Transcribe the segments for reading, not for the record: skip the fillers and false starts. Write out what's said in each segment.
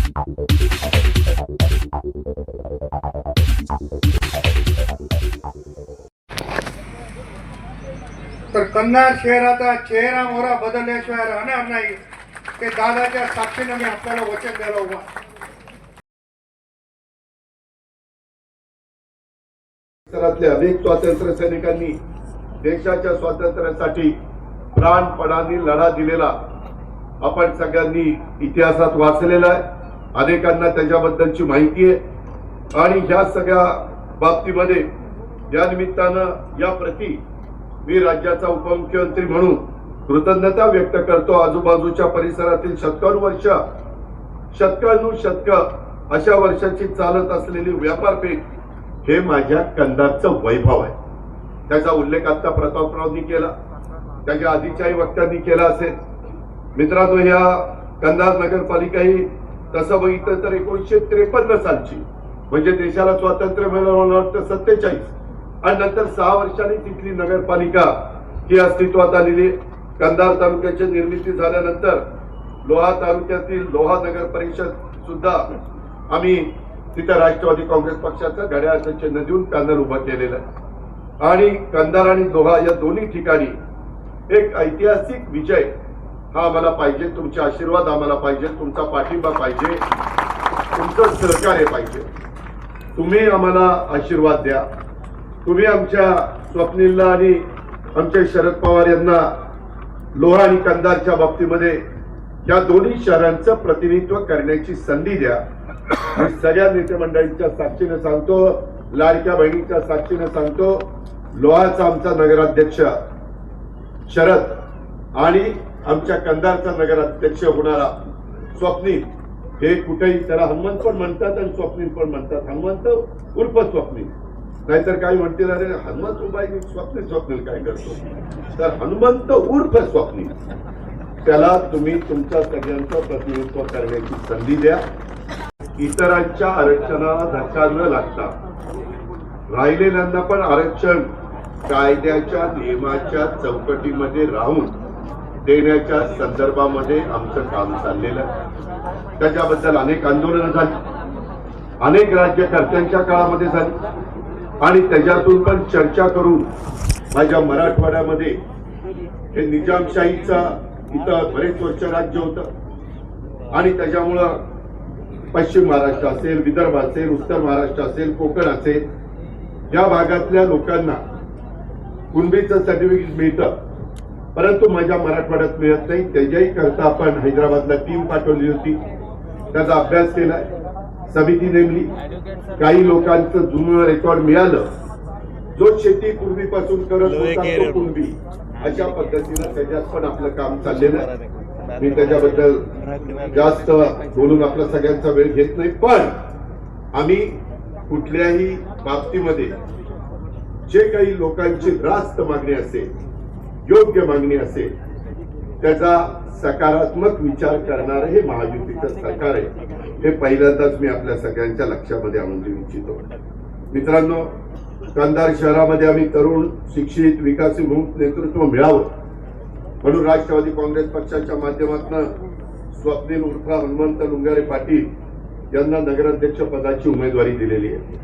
तर कन्नड शहराचा चेहरा मोहरा बदलल्याशिवाय राहणार नाही ते दादाच्या साक्षीने मी आपल्याला वचन द्यायला उभा. क्षेत्रातले अनेक स्वातंत्र्य सैनिकांनी देशाच्या स्वातंत्र्यासाठी प्राणपणाने लढा दिलेला आपण सगळ्यांनी इतिहासात वाचलेला आहे. अनेकांना त्याच्याबद्दलची माहिती आहे आणि ह्या सगळ्या बाबतीमध्ये या निमित्तानं या प्रती मी राज्याचा उपमुख्यमंत्री म्हणून कृतज्ञता व्यक्त करतो. आजूबाजूच्या परिसरातील शतकानुशतक अशा वर्षाची चालत असलेली व्यापारपेठ हे माझ्या कंधारचं वैभव आहे. त्याचा उल्लेख आता प्रतापरावांनी केला, त्याच्या आधीच्याही वक्त्यांनी केला असेल. मित्रांनो, ह्या कंधार नगरपालिका ही तसं बघितलं तर 1953 सालची, म्हणजे देशाला स्वातंत्र्य मिळालं 47 आणि नंतर 6 वर्षांनी तिथली नगरपालिका ही अस्तित्वात आलेली. कंधार तालुक्याची निर्मिती झाल्यानंतर लोहा तालुक्यातील लोहा नगर परिषद सुद्धा आम्ही तिथे राष्ट्रवादी काँग्रेस पक्षाचं घड्याळाचं चिन्ह देऊन पॅनल उभं केलेलं आहे. आणि कंधार आणि लोहा या दोन्ही ठिकाणी एक ऐतिहासिक विजय हा आम्हाला पाहिजे. तुमचे आशीर्वाद आम्हाला पाहिजे, तुमचा पाठिंबा पाहिजे, तुमचं सहकार्य पाहिजे. तुम्ही आम्हाला आशीर्वाद द्या. तुम्ही आमच्या स्वप्नीलला आणि आमच्या शरद पवार यांना लोहा आणि कंधारच्या बाबतीमध्ये या दोन्ही शहरांचं प्रतिनिधित्व करण्याची संधी द्या. मी सगळ्या नेते मंडळींच्या साक्षीने सांगतो, लाडक्या बहिणीच्या साक्षीने सांगतो, लोहाचा आमचा नगराध्यक्ष शरद आणि आमच्या कंधारचा नगराध्यक्ष होणारा स्वप्नील, हे कुठेही त्याला हनुमंत पण म्हणतात आणि स्वप्नील पण म्हणतात. हनुमंत उर्फ स्वप्नील, नाहीतर काही म्हणतील अरे हनुमंत उभा स्वप्नील काय करतो, तर हनुमंत उर्फ स्वप्नील, त्याला तुम्ही तुमच्या सगळ्यांचं प्रतिनिधित्व करण्याची संधी द्या. इतरांच्या आरक्षणाला धक्का न लागता राहिलेल्यांना पण आरक्षण कायद्याच्या नियमाच्या चौकटीमध्ये राहून देण्याच्या संदर्भामध्ये आमचं काम चाललेलं आहे. त्याच्याबद्दल अनेक आंदोलनं झाली, अनेक राज्यकर्त्यांच्या काळामध्ये झाली आणि त्याच्यातून पण चर्चा करून माझ्या मराठवाड्यामध्ये हे निजामशाहीचा इथं बरेच वर्ष राज्य होतं आणि त्याच्यामुळं पश्चिम महाराष्ट्र असेल, विदर्भ असेल, उत्तर महाराष्ट्र असेल, कोकण असेल, या भागातल्या लोकांना कुणबीचं सर्टिफिकेट मिळतं, परंतु माझ्या मराठवाड्यात मिळत नाही. त्याच्याही करता आपण हैदराबादला टीम पाठवली होती, त्याचा अभ्यास केलाय, समिती नेमली. काही लोकांचं जुनं रेकॉर्ड मिळालं, जो शेती पूर्वीपासून करत होता तो कुणबी, अशा पद्धतीनं त्याच्यात पण आपलं काम चाललेलं आहे. मी त्याच्याबद्दल जास्त बोलून आपला सगळ्यांचा वेळ घेत नाही, पण आम्ही कुठल्याही बाबतीमध्ये जे काही लोकांची रास्त मागणी असेल, योग्य मागणी असेल, त्याचा सकारात्मक विचार करणारं हे महायुतीचं सरकार आहे, हे पहिल्यांदाच मी आपल्या सगळ्यांच्या लक्षामध्ये आणून देऊ इच्छितो. मित्रांनो, कंधार शहरामध्ये आम्ही तरुण, शिक्षित, विकासी नेतृत्व मिळावं म्हणून राष्ट्रवादी काँग्रेस पक्षाच्या माध्यमातून स्वप्नील उर्फ हनुमंत लुंगारे पाटील यांना नगराध्यक्ष पदाची उमेदवारी दिलेली आहे.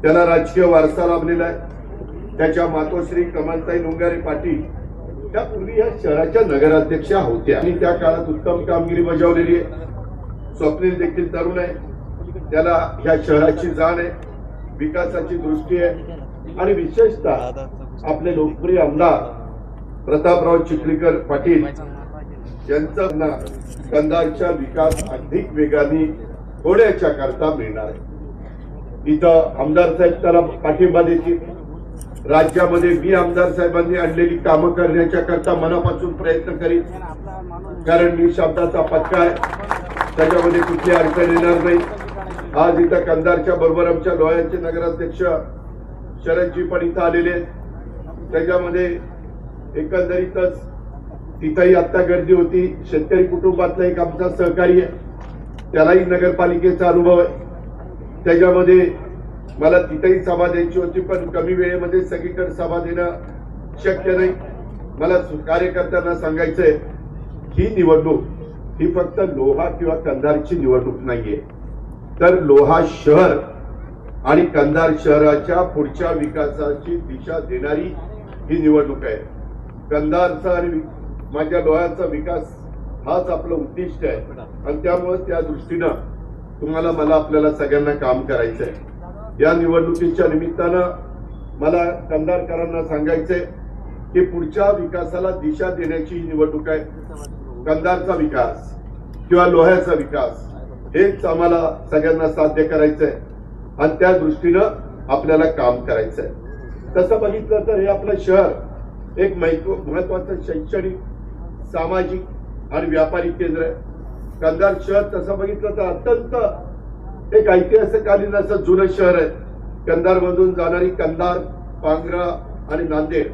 त्याला राजकीय वारसा लाभलेला आहे. त्याच्या मातोश्री कमलताई लुंगारे पाटील त्यापूर्वी या शहराच्या नगराध्यक्षा होत्या आणि त्या काळात उत्तम कामगिरी बजावलेली आहे. स्वप्नील देखील तरुण आहे, त्याला ह्या शहराची जाण आहे, विकासाची दृष्टी आहे आणि विशेषतः आपले लोकप्रिय आमदार प्रतापराव चिखलीकर पाटील यांचा कंधारचा विकास अधिक वेगाने होण्याच्या करता मिळणार आहे. इथं आमदार साहेब त्याला पाठिंबा देतील. राज्यामध्ये मी आमदार साहेबांनी आणलेली कामं करण्याच्या करता मनापासून प्रयत्न करीन, कारण मी शब्दाचा पक्का आहे, त्याच्यामध्ये कुठली अडचण येणार नाही. आज इथं कंधारच्या बरोबर आमच्या लोह्याचे नगराध्यक्ष शरदजी पण इथं आलेले आहेत. त्याच्यामध्ये एकंदरीतच तिथंही आता गर्दी होती. शेतकरी कुटुंबातला एक आमचा सहकारी आहे, त्यालाही नगरपालिकेचा अनुभव आहे. त्याच्यामध्ये मला तिथेही सभा द्यायची होती, पण कमी वेळेमध्ये सगळीकडे सभा देणं शक्य नाही. मला कार्यकर्त्यांना सांगायचंय, ही निवडणूक ही फक्त लोहा किंवा कंधारची निवडणूक नाहीये, तर लोहा शहर आणि कंधार शहराच्या पुढच्या विकासाची दिशा देणारी ही निवडणूक आहे. कंधारचा आणि माझ्या लोह्याचा विकास हाच आपलं उद्दिष्ट आहे आणि त्यामुळे त्या दृष्टीनं तुम्हाला मला आपल्याला सगळ्यांना काम करायचं आहे. या निवडणुकीच्या निमित्तानं मला कंधारकरांना सांगायचंय की पुढच्या विकासाला दिशा देण्याची ही निवडणूक आहे. कंधारचा विकास किंवा लोह्याचा विकास हेच आम्हाला सगळ्यांना साध्य करायचंय आणि त्या दृष्टीनं आपल्याला काम करायचंय. तसं बघितलं तर हे आपलं शहर एक महत्वाचं शैक्षणिक, सामाजिक आणि व्यापारी केंद्र आहे. कंधार शहर तसं बघितलं तर अत्यंत एक ऐतिहासिककालीन असं जुनं शहर आहे. कंधार मधून जाणारी कंधार, पांगरा आणि नांदेड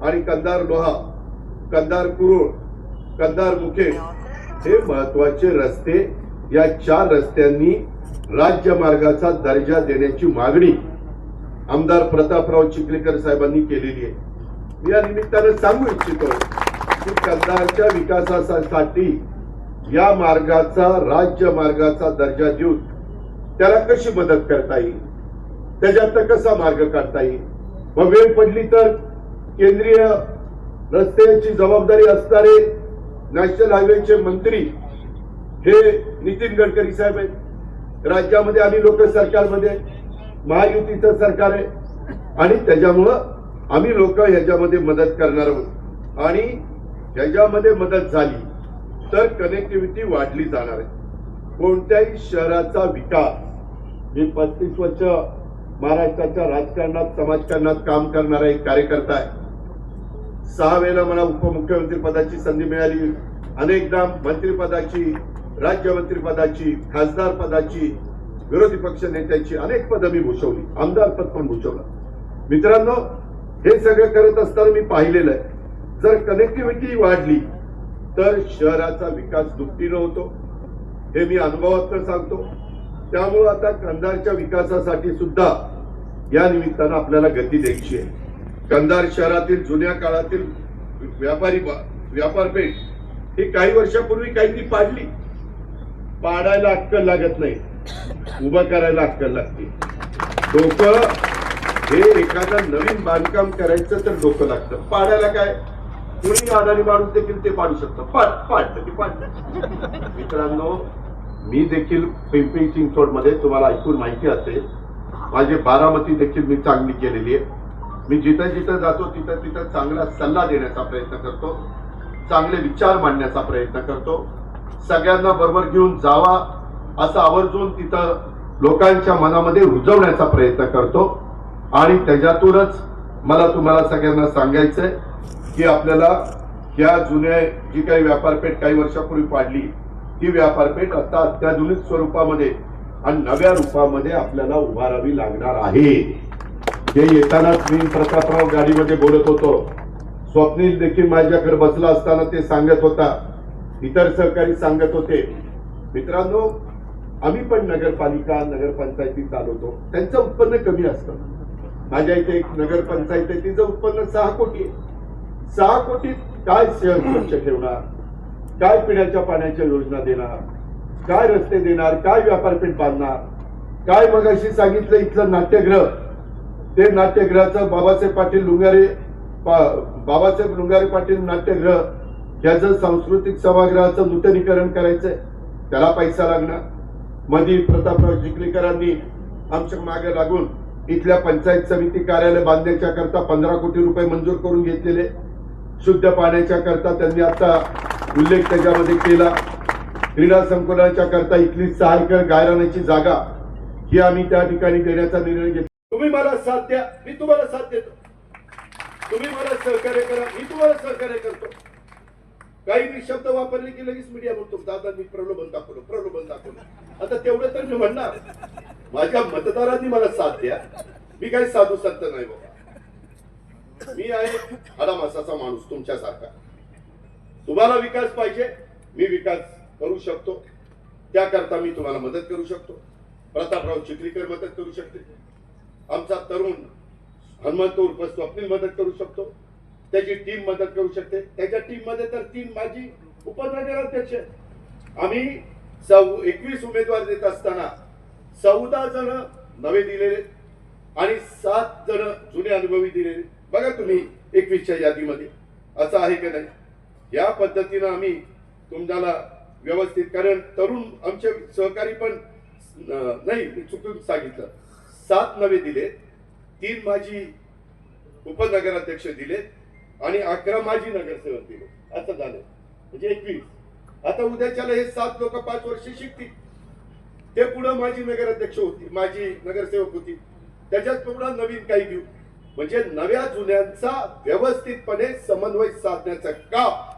आणि कंधार लोहा, कंधार कुरुळ, कंधार मुखेड हे महत्वाचे रस्ते, या 4 रस्त्यांनी राज्य मार्गाचा दर्जा देण्याची मागणी आमदार प्रतापराव चिखलीकर साहेबांनी केलेली आहे. मी या निमित्तानं सांगू इच्छितो की कंधारच्या विकासासाठी या मार्गाचा राज्य मार्गाचा दर्जा देऊन त्याला कशी मदत करता येईल, त्याच्यात कसा मार्ग काढता येईल. मग वेळ पडली तर केंद्रीय रस्त्याची जबाबदारी असणारे नॅशनल हायवेचे मंत्री हे नितीन गडकरी साहेब आहेत. राज्यामध्ये आणि लोक सरकारमध्ये महायुतीचं सरकार आहे आणि त्याच्यामुळं आम्ही लोक ह्याच्यामध्ये मदत करणार आहोत आणि ह्याच्यामध्ये मदत झाली तर कनेक्टिव्हिटी वाढली जाणार आहे. कोणत्याही शहराचा विकास, मी 35 वर्ष महाराष्ट्राच्या राजकारणात, समाजकारणात काम करणारा एक कार्यकर्ता आहे. 6 वेळेला मला उपमुख्यमंत्री पदाची संधी मिळाली, अनेकदा मंत्रिपदाची, राज्यमंत्रीपदाची, खासदार पदाची, विरोधी पक्ष नेत्याची अनेक पदं मी भूषवली, आमदार पद पण भूषवलं. मित्रांनो, हे सगळं करत असताना मी पाहिलेलं आहे, जर कनेक्टिव्हिटी वाढली तर शहराचा विकास दुपटीनं होतो. हे मी अनुभवातून सांगतो. त्यामुळे आता कंधारच्या विकासासाठी सुद्धा या निमित्तानं आपल्याला गती द्यायची आहे. कंधार शहरातील जुन्या काळातील व्यापारपेठ ही काही वर्षापूर्वी काहींनी पाडली. पाडायला अक्कल लागत नाही, उभं करायला अक्कल लागते. डोकं हे एखादं नवीन बांधकाम करायचं तर डोकं लागतं. पाडायला काय, कुणी अडाणी माणूस देखील ते पाडू शकतं. पाडतं ते पाडतं. मित्रांनो, मी देखील पिंपरी चिंचवड मध्ये तुम्हाला ऐकून माहिती असेल, माझी बारामती देखील मी चांगली केलेली आहे. मी जिथं जिथं जातो तिथं तिथं चांगला सल्ला देण्याचा प्रयत्न करतो, चांगले विचार मांडण्याचा प्रयत्न करतो, सगळ्यांना बरोबर घेऊन जावा असं आवर्जून तिथं लोकांच्या मनामध्ये रुजवण्याचा प्रयत्न करतो. आणि त्याच्यातूनच मला तुम्हाला सगळ्यांना सांगायचंय की आपल्याला या जुन्या जी काही व्यापारपेठ काही वर्षापूर्वी पाडली, ती व्यापारपेठ आता अत्याधुनिक स्वरूपामध्ये आणि नव्या रूपामध्ये आपल्याला उभारावी लागणार आहे. जे येतानाच मी प्रतापराव गाडीमध्ये बोलत होतो, स्वप्नील देखील माझ्याकडे बसला असताना ते सांगत होता, इतर सहकारी सांगत होते. मित्रांनो, आम्ही पण नगरपालिका, नगरपंचायती चालवतो, त्यांचं उत्पन्न कमी असतं. माझ्या इथे एक नगरपंचायत आहे, तिचं उत्पन्न 6 कोटी आहे. 6 कोटीत काय शहर स्वच्छ ठेवणार, काय पिण्याच्या पाण्याच्या योजना देणार, काय रस्ते देणार, काय व्यापारपेठ बांधणार, काय मगाशी सांगितलं इथलं नाट्यगृह, ते नाट्यगृहाचं बाबासाहेब लुंगारे पाटील नाट्यगृह याचं सांस्कृतिक सभागृहाचं नूतनीकरण करायचंय, त्याला पैसा लागणार. मधी प्रतापराव चिखलीकरांनी आमच्या मागे लागून इथल्या पंचायत समिती कार्यालय बांधण्याच्या करता 15 कोटी रुपये मंजूर करून घेतलेले. शुद्ध पाण्याच्या करता त्यांनी आता उल्लेख त्याच्यामध्ये केला. क्रीडा संकुलाच्या करता इथली 6 एकर गायरानाची जागा ही आम्ही त्या ठिकाणी देण्याचा निर्णय घेतला. तुम्ही मला साथ द्या, मी तुम्हाला साथ देतो. तुम्ही मला सहकार्य करा, मी तुम्हाला सहकार्य करतो. काही मी शब्द वापरले की लगेच मीडिया म्हणतो, दादा मी प्रलोभन दाखवलं. आता तेवढं तर मी म्हणणार, माझ्या मतदारांनी मला साथ द्या. मी काही साधू संत नाही बाबा, मी आहे आडामासाचा माणूस तुमच्यासारखा. तुम्हाला विकास पाहिजे, मी विकास करू शकतो, त्याकरता मी तुम्हाला मदत करू शकतो. प्रतापराव चिखलीकर मदत करू शकते, आमचा तरुण हनुमंत उर्फ स्वप्नील मदत करू शकतो, त्याची टीम मदत करू शकते. त्याच्या टीम मध्ये तर 3 माजी उपनगराध्यक्ष, आम्ही 21 उमेदवार देत असताना 14 जण नवे दिलेले आणि 7 जण जुने अनुभवी दिलेले. बघा तुम्ही 21च्या यादीमध्ये असं आहे की नाही. या पद्धतीनं आम्ही तुम्हाला व्यवस्थित, कारण तरुण आमचे सहकारी पण नाही, मी चुकून सांगितलं, 7 नवे दिले, 3 माजी उपनगराध्यक्ष दिले आणि 11 माजी नगरसेवक दिले. असं झालं म्हणजे 21. आता उद्याच्याला हे 7 लोक 5 वर्ष शिकतील. ते पुढे माजी नगराध्यक्ष होती, माजी नगरसेवक होती, त्याच्यात पुढे नवीन काही घेऊ. म्हणजे नव्या जुन्यांचा व्यवस्थितपणे समन्वय साधण्याचं काम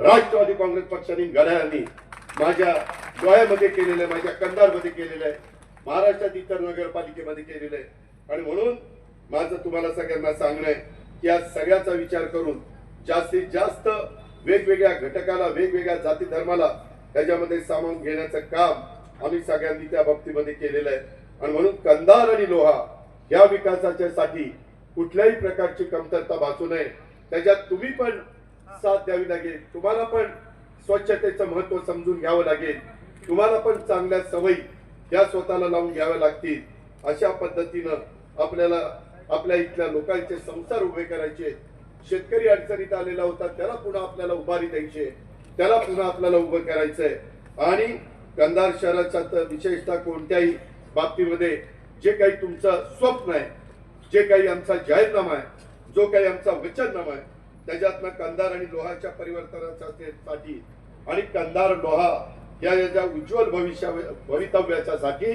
राष्ट्रवादी काँग्रेस पक्षाने घड्याळांनी माझ्या डोळ्यामध्ये केलेलं आहे, माझ्या कंधारमध्ये केलेलं आहे, महाराष्ट्रात इतर नगरपालिकेमध्ये केलेलं आहे. आणि म्हणून माझं तुम्हाला सगळ्यांना सांगणं आहे की या सगळ्याचा विचार करून जास्तीत जास्त वेगवेगळ्या घटकाला, वेगवेगळ्या जाती धर्माला त्याच्यामध्ये सामावून घेण्याचं काम आम्ही सगळ्यांनी त्या बाबतीमध्ये केलेलं आहे. आणि म्हणून कंधार आणि लोहा या विकासाच्या साठी कुठल्याही प्रकारची कमतरता भासू नये. त्याच्यात तुम्ही पण साथ द्यावी लागेल, तुम्हाला पण स्वच्छतेचं महत्व समजून घ्यावं लागेल, तुम्हाला पण चांगल्या सवयी या स्वतःला लावून घ्याव्या लागतील. अशा पद्धतीनं आपल्याला आपल्या इथल्या लोकांचे संसार उभे करायचे. शेतकरी अडचणीत आलेला होता, त्याला पुन्हा आपल्याला उभारी द्यायची, त्याला पुन्हा आपल्याला उभं करायचंय. आणि कंधार शहराच्या तर विशेषतः कोणत्याही बाबतीमध्ये जे काही तुमचं स्वप्न आहे, जे काही आमचा जाहीरनामा आहे, जो काही आमचा वचननामा आहे, त्याच्यातनं कंधार आणि लोहाच्या परिवर्तनासाठी आणि कंधार लोहा या याच्या उज्ज्वल भवितव्याच्यासाठी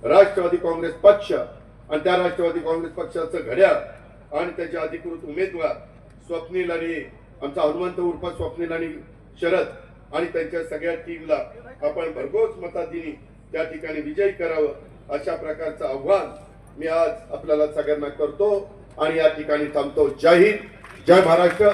राष्ट्रवादी काँग्रेस पक्ष आणि त्या राष्ट्रवादी काँग्रेस पक्षाचं घड्याळ आणि त्याचे अधिकृत उमेदवार स्वप्नील आणि आमचा हनुमंत उर्फ स्वप्नील आणि शरद आणि त्यांच्या सगळ्या टीमला आपण भरघोस मताधिनी त्या ठिकाणी विजयी करावं, अशा प्रकारचं आव्हान मी आज आपल्याला सगळ्यांना करतो आणि या ठिकाणी थांबतो. जय हिंद, जय महाराष्ट्र.